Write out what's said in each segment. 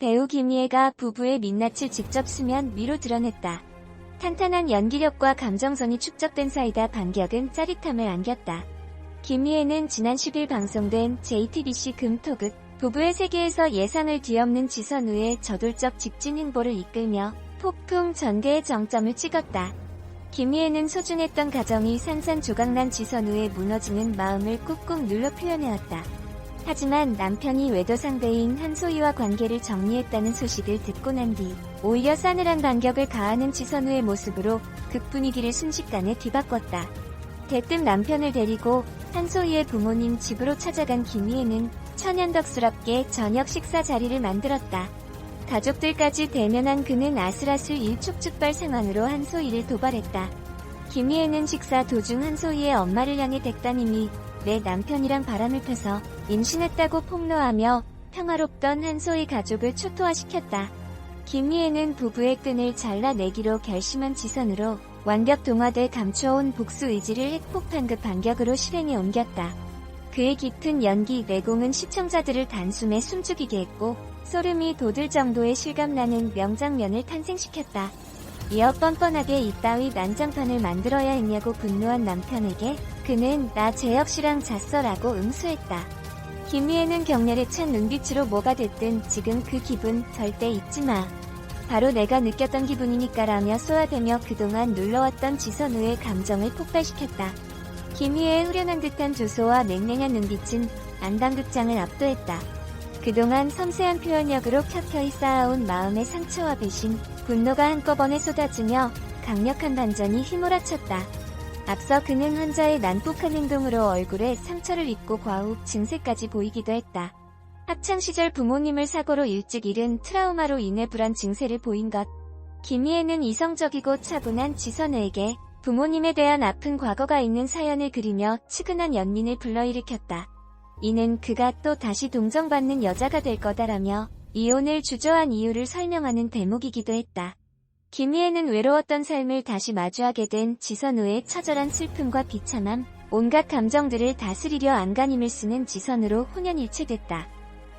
배우 김희애가 부부의 민낯을 직접 수면 위로 드러냈다. 탄탄한 연기력과 감정선이 축적된 사이다 반격은 짜릿함을 안겼다. 김희애는 지난 10일 방송된 JTBC 금토극 부부의 세계에서 예상을 뒤엎는 지선우의 저돌적 직진 행보를 이끌며 폭풍 전개의 정점을 찍었다. 김희애는 소중했던 가정이 산산조각난 지선우의 무너지는 마음을 꾹꾹 눌러 표현해왔다. 하지만 남편이 외도 상대인 한소희와 관계를 정리했다는 소식을 듣고 난 뒤 오히려 싸늘한 반격을 가하는 지선우의 모습으로 극 분위기를 순식간에 뒤바꿨다. 대뜸 남편을 데리고 한소희의 부모님 집으로 찾아간 김희애는 천연덕스럽게 저녁 식사 자리를 만들었다. 가족들까지 대면한 그는 아슬아슬 일촉즉발 상황으로 한소희를 도발했다. 김희애는 식사 도중 한소희의 엄마를 향해 댁따님이 내 남편이랑 바람을 펴서 임신했다고 폭로하며 평화롭던 한소희 가족을 초토화시켰다. 김희애는 부부의 끈을 잘라내기로 결심한 지선으로 완벽 동화돼 감춰온 복수 의지를 핵폭탄급 반격으로 실행에 옮겼다. 그의 짙은 연기 내공은 시청자들을 단숨에 숨죽이게 했고 소름이 돋을 정도의 실감나는 명장면을 탄생시켰다. 이어 뻔뻔하게 이따위 난장판을 만들어야 했냐고 분노한 남편에게 그는 나 재혁씨랑 잤어라고 응수했다. 김희애는 격렬에 찬 눈빛으로 뭐가 됐든 지금 그 기분 절대 잊지 마. 바로 내가 느꼈던 기분이니까 라며 쏘아대며 그동안 눌러왔던 지선우의 감정을 폭발시켰다. 김희애의 후련한 듯한 조소와 맹랭한 눈빛은 안방극장을 압도했다. 그동안 섬세한 표현력으로 켜켜이 쌓아온 마음의 상처와 배신, 분노가 한꺼번에 쏟아지며 강력한 반전이 휘몰아쳤다. 앞서 그는 환자의 난폭한 행동으로 얼굴에 상처를 입고 과호흡 증세까지 보이기도 했다. 학창시절 부모님을 사고로 일찍 잃은 트라우마로 인해 불안 증세를 보인 것. 김희애는 이성적이고 차분한 지선우에게 부모님에 대한 아픈 과거가 있는 사연을 그리며 측은한 연민을 불러일으켰다. 이는 그가 또 다시 동정받는 여자가 될 거다라며 이혼을 주저한 이유를 설명하는 대목이기도 했다. 김희애는 외로웠던 삶을 다시 마주하게 된 지선우의 처절한 슬픔과 비참함, 온갖 감정들을 다스리려 안간힘을 쓰는 지선우로 혼연일체됐다.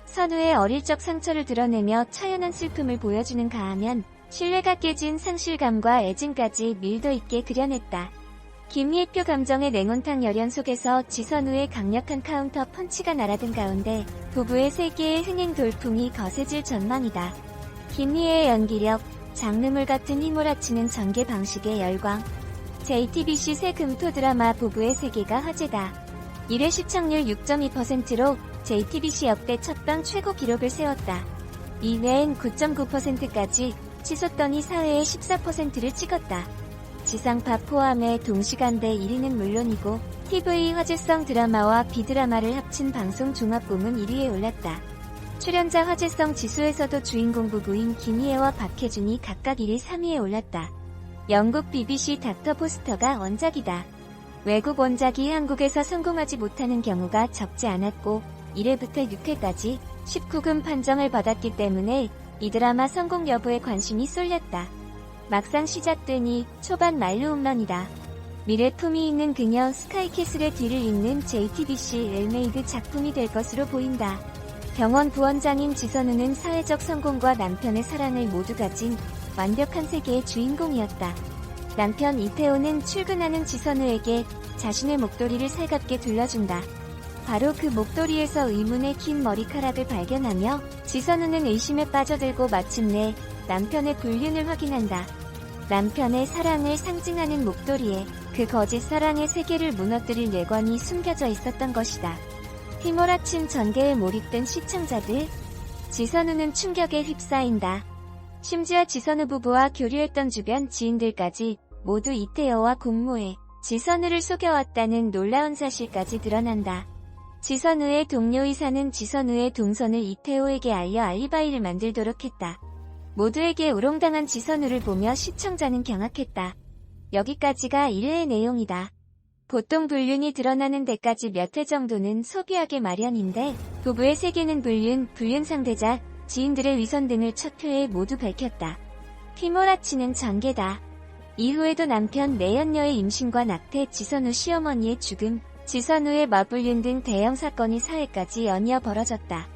선우의 어릴 적 상처를 드러내며 처연한 슬픔을 보여주는 가하면 신뢰가 깨진 상실감과 애증까지 밀도 있게 그려냈다. 김희애표 감정의 냉온탕 열연 속에서 지선우의 강력한 카운터 펀치가 날아든 가운데 부부의 세계의 흥행 돌풍이 거세질 전망이다. 김희애의 연기력, 장르물 같은 휘몰아치는 전개 방식의 열광. JTBC 새 금토 드라마 부부의 세계가 화제다. 1회 시청률 6.2%로 JTBC 역대 첫방 최고 기록을 세웠다. 이외엔 9.9%까지 치솟더니 4회에 14%를 찍었다. 지상파 포함해 동시간대 1위는 물론이고 TV 화제성 드라마와 B드라마를 합친 방송 종합부문 1위에 올랐다. 출연자 화제성 지수에서도 주인공 부부인 김희애와 박해준이 각각 1위, 3위에 올랐다. 영국 BBC 닥터 포스터가 원작이다. 외국 원작이 한국에서 성공하지 못하는 경우가 적지 않았고 1회부터 6회까지 19금 판정을 받았기 때문에 이 드라마 성공 여부에 관심이 쏠렸다. 막상 시작되니 초반 만루 홈런이다. 미래 품이 있는 그녀 스카이캐슬의 뒤를 잇는 JTBC 웰메이드 작품이 될 것으로 보인다. 병원 부원장인 지선우는 사회적 성공과 남편의 사랑을 모두 가진 완벽한 세계의 주인공이었다. 남편 이태호는 출근하는 지선우에게 자신의 목도리를 살갑게 둘러준다. 바로 그 목도리에서 의문의 긴 머리카락을 발견하며 지선우는 의심에 빠져들고 마침내 남편의 불륜을 확인한다. 남편의 사랑을 상징하는 목도리에 그 거짓 사랑의 세계를 무너뜨릴 뇌관이 숨겨져 있었던 것이다. 휘몰아친 전개에 몰입된 시청자들. 지선우는 충격에 휩싸인다. 심지어 지선우 부부와 교류했던 주변 지인들까지 모두 이태호와 공모해 지선우를 속여왔다는 놀라운 사실까지 드러난다. 지선우의 동료의사는 지선우의 동선을 이태호에게 알려 알리바이를 만들도록 했다. 모두에게 우롱당한 지선우를 보며 시청자는 경악했다. 여기까지가 1회의 내용이다. 보통 불륜이 드러나는 데까지 몇 회 정도는 소비하게 마련인데 부부의 세계는 불륜 상대자, 지인들의 위선 등을 첫 회에 모두 밝혔다. 휘몰아치는 전개다. 이후에도 남편 내연녀의 임신과 낙태, 지선우 시어머니의 죽음, 지선우의 맞불륜 등 대형 사건이 사회까지 연이어 벌어졌다.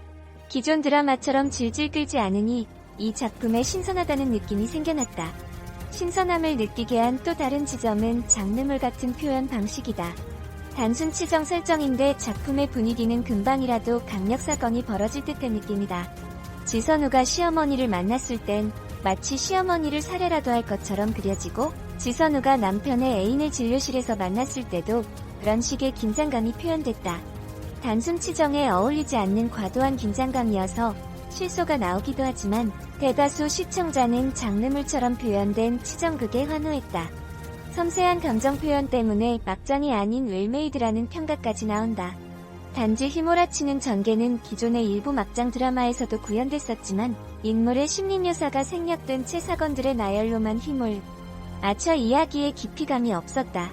기존 드라마처럼 질질 끌지 않으니 이 작품에 신선하다는 느낌이 생겨났다. 신선함을 느끼게 한 또 다른 지점은 장르물 같은 표현 방식이다. 단순 치정 설정인데 작품의 분위기는 금방이라도 강력 사건이 벌어질 듯한 느낌이다. 지선우가 시어머니를 만났을 땐 마치 시어머니를 살해라도 할 것처럼 그려지고, 지선우가 남편의 애인을 진료실에서 만났을 때도 그런 식의 긴장감이 표현됐다. 단순 치정에 어울리지 않는 과도한 긴장감이어서 실소가 나오기도 하지만 대다수 시청자는 장르물처럼 표현된 치정극에 환호했다. 섬세한 감정 표현 때문에 막장이 아닌 웰메이드라는 평가까지 나온다. 단지 휘몰아치는 전개는 기존의 일부 막장 드라마에서도 구현됐었지만 인물의 심리묘사가 생략된 채 사건들의 나열로만 휘몰아쳐 이야기에 깊이감이 없었다.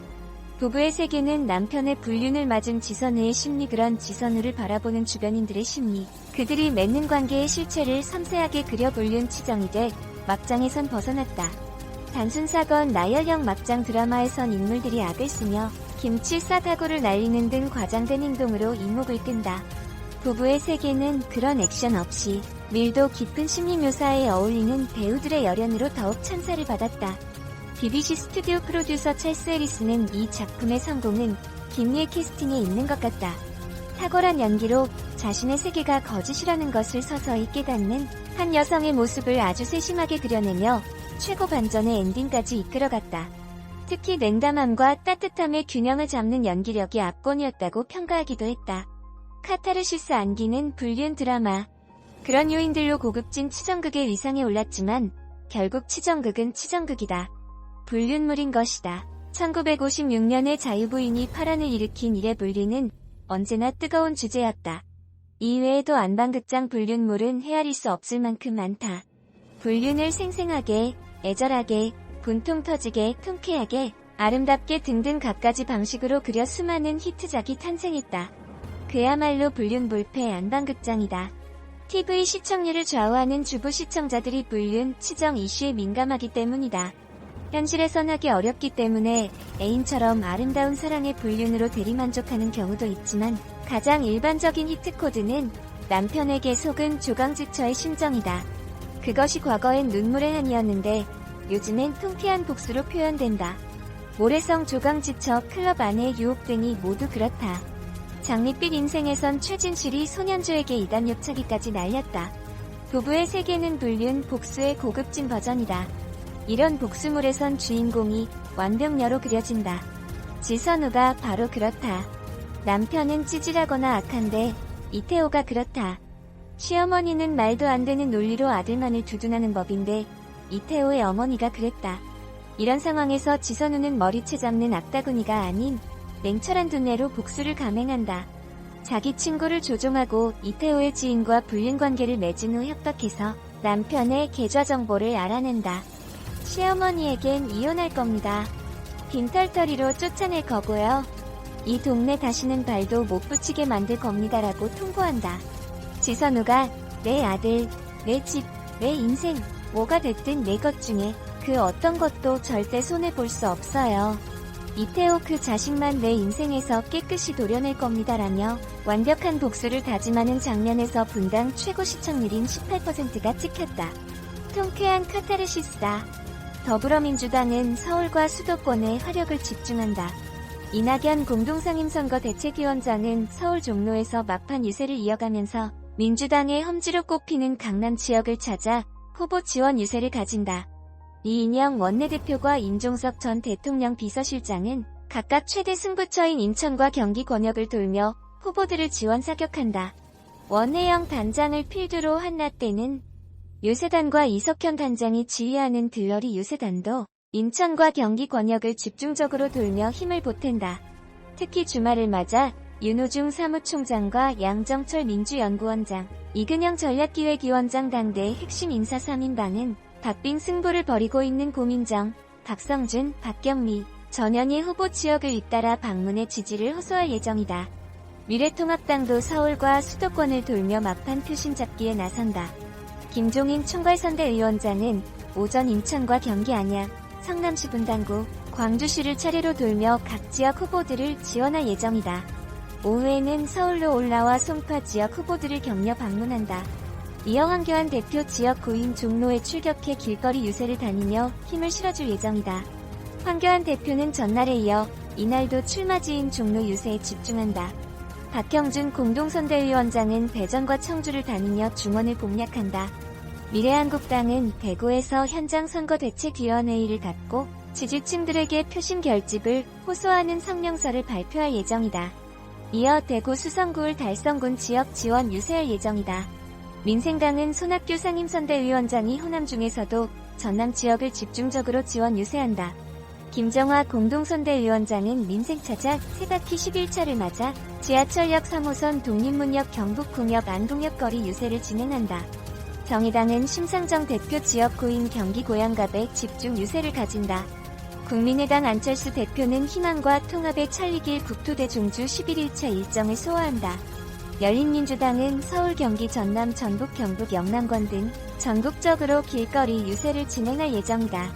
부부의 세계는 남편의 불륜을 맞은 지선우의 심리, 그런 지선우를 바라보는 주변인들의 심리, 그들이 맺는 관계의 실체를 섬세하게 그려 불륜 치정이 돼 막장에선 벗어났다. 단순 사건 나열형 막장 드라마에선 인물들이 악을 쓰며 김치 싸다구를 날리는 등 과장된 행동으로 이목을 끈다. 부부의 세계는 그런 액션 없이 밀도 깊은 심리 묘사에 어울리는 배우들의 열연으로 더욱 찬사를 받았다. BBC 스튜디오 프로듀서 찰스 해리스는 이 작품의 성공은 김미의 캐스팅에 있는 것 같다. 탁월한 연기로 자신의 세계가 거짓이라는 것을 서서히 깨닫는 한 여성의 모습을 아주 세심하게 그려내며 최고 반전의 엔딩까지 이끌어갔다. 특히 냉담함과 따뜻함의 균형을 잡는 연기력이 압권이었다고 평가하기도 했다. 카타르시스 안기는 불륜 드라마. 그런 요인들로 고급진 치정극의 위상에 올랐지만 결국 치정극은 치정극이다. 불륜물인 것이다. 1956년에 자유부인이 파란을 일으킨 이래 불륜은 언제나 뜨거운 주제였다. 이외에도 안방극장 불륜물은 헤아릴 수 없을 만큼 많다. 불륜을 생생하게, 애절하게, 분통 터지게, 통쾌하게, 아름답게 등등 갖가지 방식으로 그려 수많은 히트작이 탄생했다. 그야말로 불륜 불패 안방극장이다. TV 시청률을 좌우하는 주부 시청자들이 불륜, 치정 이슈에 민감하기 때문이다. 현실에선 하기 어렵기 때문에 애인처럼 아름다운 사랑의 불륜으로 대리만족하는 경우도 있지만 가장 일반적인 히트코드는 남편에게 속은 조강지처의 심정이다. 그것이 과거엔 눈물의 한이었는데 요즘엔 통쾌한 복수로 표현된다. 모래성 조강지처, 클럽 안의 유혹 등이 모두 그렇다. 장밋빛 인생에선 최진실이 손현주에게 이단 욕차기까지 날렸다. 부부의 세계는 불륜, 복수의 고급진 버전이다. 이런 복수물에선 주인공이 완벽녀로 그려진다. 지선우가 바로 그렇다. 남편은 찌질하거나 악한데 이태호가 그렇다. 시어머니는 말도 안 되는 논리로 아들만을 두둔하는 법인데 이태호의 어머니가 그랬다. 이런 상황에서 지선우는 머리채 잡는 악다구니가 아닌 냉철한 두뇌로 복수를 감행한다. 자기 친구를 조종하고 이태호의 지인과 불륜관계를 맺은 후 협박해서 남편의 계좌 정보를 알아낸다. 시어머니에겐 이혼할 겁니다. 빈털터리로 쫓아낼 거고요. 이 동네 다시는 발도 못 붙이게 만들 겁니다라고 통보한다. 지선우가 내 아들, 내 집, 내 인생, 뭐가 됐든 내 것 중에 그 어떤 것도 절대 손해볼 수 없어요. 이태호 그 자식만 내 인생에서 깨끗이 도려낼 겁니다라며 완벽한 복수를 다짐하는 장면에서 분당 최고 시청률인 18%가 찍혔다. 통쾌한 카타르시스다. 더불어민주당은 서울과 수도권에 화력을 집중한다. 이낙연 공동상임선거 대책위원장은 서울 종로에서 막판 유세를 이어가면서 민주당의 험지로 꼽히는 강남 지역을 찾아 후보 지원 유세를 가진다. 이인영 원내대표와 임종석 전 대통령 비서실장은 각각 최대 승부처인 인천과 경기 권역을 돌며 후보들을 지원 사격한다. 원혜영 단장을 필두로 한 라떼는 유세단과 이석현 단장이 지휘하는 들러리 유세단도 인천과 경기 권역을 집중적으로 돌며 힘을 보탠다. 특히 주말을 맞아 윤호중 사무총장과 양정철 민주연구원장, 이근영 전략기획위원장 당대의 핵심 인사 3인방은 박빙 승부를 벌이고 있는 고민정, 박성준, 박경미, 전현희 후보 지역을 잇따라 방문해 지지를 호소할 예정이다. 미래통합당도 서울과 수도권을 돌며 막판 표심 잡기에 나선다. 김종인 총괄선대위원장은 오전 인천과 경기 안양, 성남시 분당구, 광주시를 차례로 돌며 각 지역 후보들을 지원할 예정이다. 오후에는 서울로 올라와 송파 지역 후보들을 격려 방문한다. 이어 황교안 대표 지역 고인 종로에 출격해 길거리 유세를 다니며 힘을 실어줄 예정이다. 황교안 대표는 전날에 이어 이날도 출마지인 종로 유세에 집중한다. 박형준 공동선대위원장은 대전과 청주를 다니며 중원을 공략한다. 미래한국당은 대구에서 현장 선거대책위원회의를 갖고 지지층들에게 표심 결집을 호소하는 성명서를 발표할 예정이다. 이어 대구 수성구을 달성군 지역 지원 유세할 예정이다. 민생당은 손학규 상임선대위원장이 호남 중에서도 전남 지역을 집중적으로 지원 유세한다. 김정화 공동선대위원장은 민생차작 세바퀴 11차를 맞아 지하철역 3호선 독립문역 경북공역 안동역 거리 유세를 진행한다. 정의당은 심상정 대표 지역 고인 경기 고양갑에 집중 유세를 가진다. 국민의당 안철수 대표는 희망과 통합의 찰리길 국토대 종주 11일차 일정을 소화한다. 열린민주당은 서울, 경기, 전남, 전북, 경북, 영남권 등 전국적으로 길거리 유세를 진행할 예정이다.